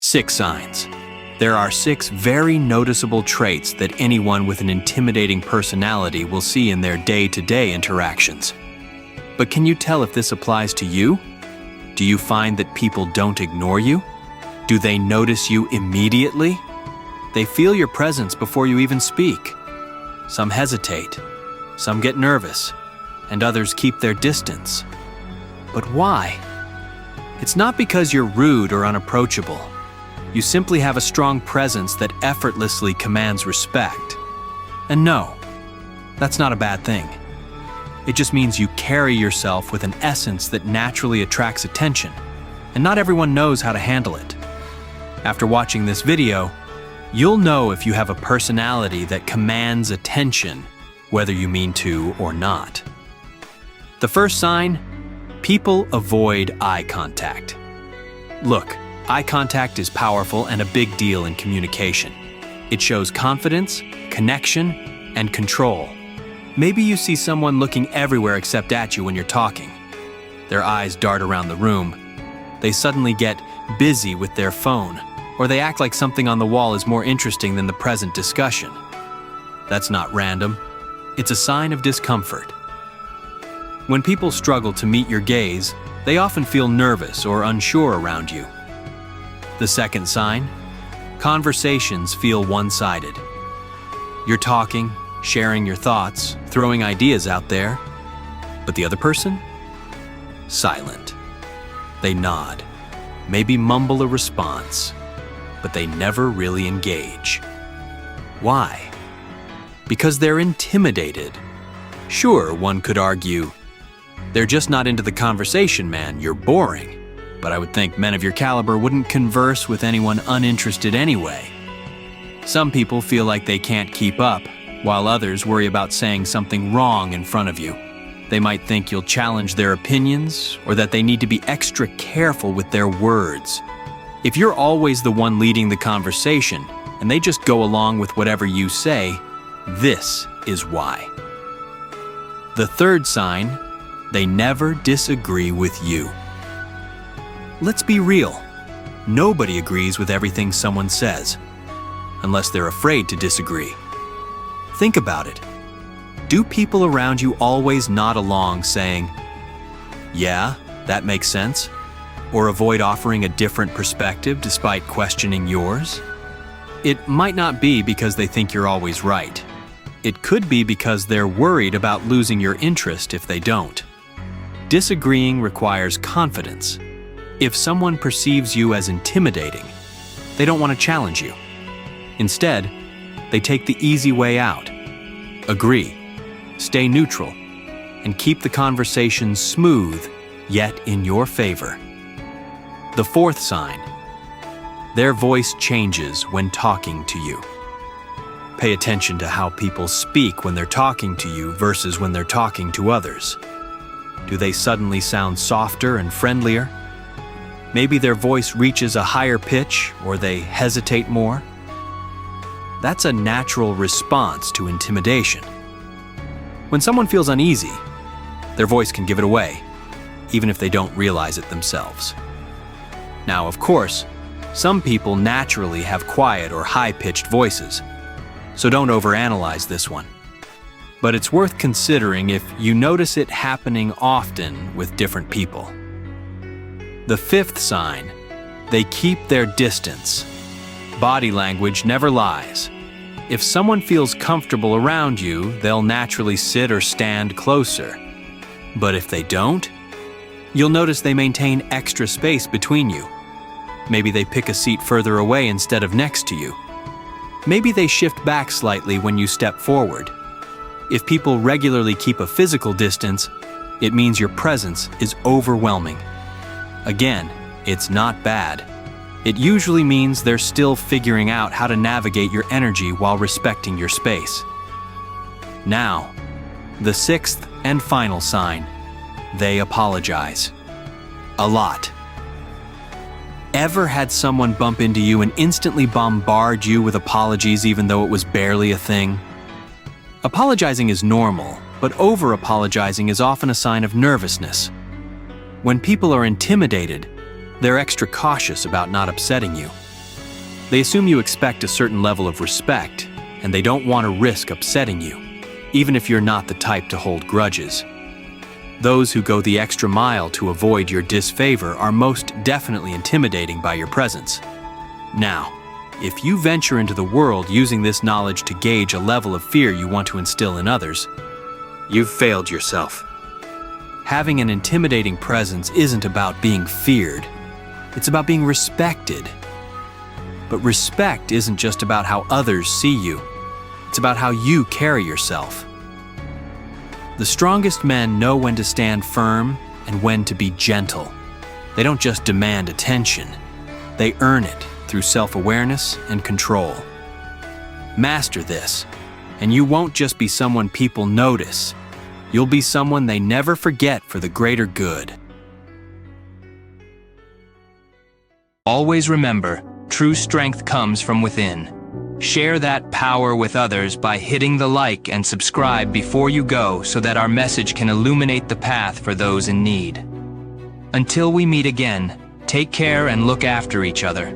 6 signs. There are 6 very noticeable traits that anyone with an intimidating personality will see in their day-to-day interactions. But can you tell if this applies to you? Do you find that people don't ignore you? Do they notice you immediately? They feel your presence before you even speak. Some hesitate, some get nervous, and others keep their distance. But why? It's not because you're rude or unapproachable. You simply have a strong presence that effortlessly commands respect. And no, that's not a bad thing. It just means you carry yourself with an essence that naturally attracts attention, and not everyone knows how to handle it. After watching this video, you'll know if you have a personality that commands attention, whether you mean to or not. The first sign: people avoid eye contact. Look, eye contact is powerful and a big deal in communication. It shows confidence, connection, and control. Maybe you see someone looking everywhere except at you when you're talking. Their eyes dart around the room. They suddenly get busy with their phone, or they act like something on the wall is more interesting than the present discussion. That's not random. It's a sign of discomfort. When people struggle to meet your gaze, they often feel nervous or unsure around you. The second sign: conversations feel one-sided. You're talking, sharing your thoughts, throwing ideas out there, but the other person? Silent. They nod, maybe mumble a response, but they never really engage. Why? Because they're intimidated. Sure, one could argue, they're just not into the conversation, man, you're boring. But I would think men of your caliber wouldn't converse with anyone uninterested anyway. Some people feel like they can't keep up, while others worry about saying something wrong in front of you. They might think you'll challenge their opinions, or that they need to be extra careful with their words. If you're always the one leading the conversation, and they just go along with whatever you say, this is why. The third sign: they never disagree with you. Let's be real. Nobody agrees with everything someone says, unless they're afraid to disagree. Think about it. Do people around you always nod along saying, "Yeah, that makes sense," or avoid offering a different perspective despite questioning yours? It might not be because they think you're always right. It could be because they're worried about losing your interest if they don't. Disagreeing requires confidence. If someone perceives you as intimidating, they don't want to challenge you. Instead, they take the easy way out. Agree, stay neutral, and keep the conversation smooth, yet in your favor. The fourth sign: their voice changes when talking to you. Pay attention to how people speak when they're talking to you versus when they're talking to others. Do they suddenly sound softer and friendlier? Maybe their voice reaches a higher pitch, or they hesitate more. That's a natural response to intimidation. When someone feels uneasy, their voice can give it away, even if they don't realize it themselves. Now, of course, some people naturally have quiet or high-pitched voices, so don't overanalyze this one. But it's worth considering if you notice it happening often with different people. The fifth sign: they keep their distance. Body language never lies. If someone feels comfortable around you, they'll naturally sit or stand closer. But if they don't, you'll notice they maintain extra space between you. Maybe they pick a seat further away instead of next to you. Maybe they shift back slightly when you step forward. If people regularly keep a physical distance, it means your presence is overwhelming. Again, it's not bad. It usually means they're still figuring out how to navigate your energy while respecting your space. Now, the sixth and final sign: they apologize. A lot. Ever had someone bump into you and instantly bombard you with apologies even though it was barely a thing? Apologizing is normal, but over-apologizing is often a sign of nervousness. When people are intimidated, they're extra cautious about not upsetting you. They assume you expect a certain level of respect, and they don't want to risk upsetting you, even if you're not the type to hold grudges. Those who go the extra mile to avoid your disfavor are most definitely intimidating by your presence. Now, if you venture into the world using this knowledge to gauge a level of fear you want to instill in others, you've failed yourself. Having an intimidating presence isn't about being feared. It's about being respected. But respect isn't just about how others see you. It's about how you carry yourself. The strongest men know when to stand firm and when to be gentle. They don't just demand attention. They earn it through self-awareness and control. Master this, and you won't just be someone people notice. You'll be someone they never forget for the greater good. Always remember, true strength comes from within. Share that power with others by hitting the like and subscribe before you go so that our message can illuminate the path for those in need. Until we meet again, take care and look after each other.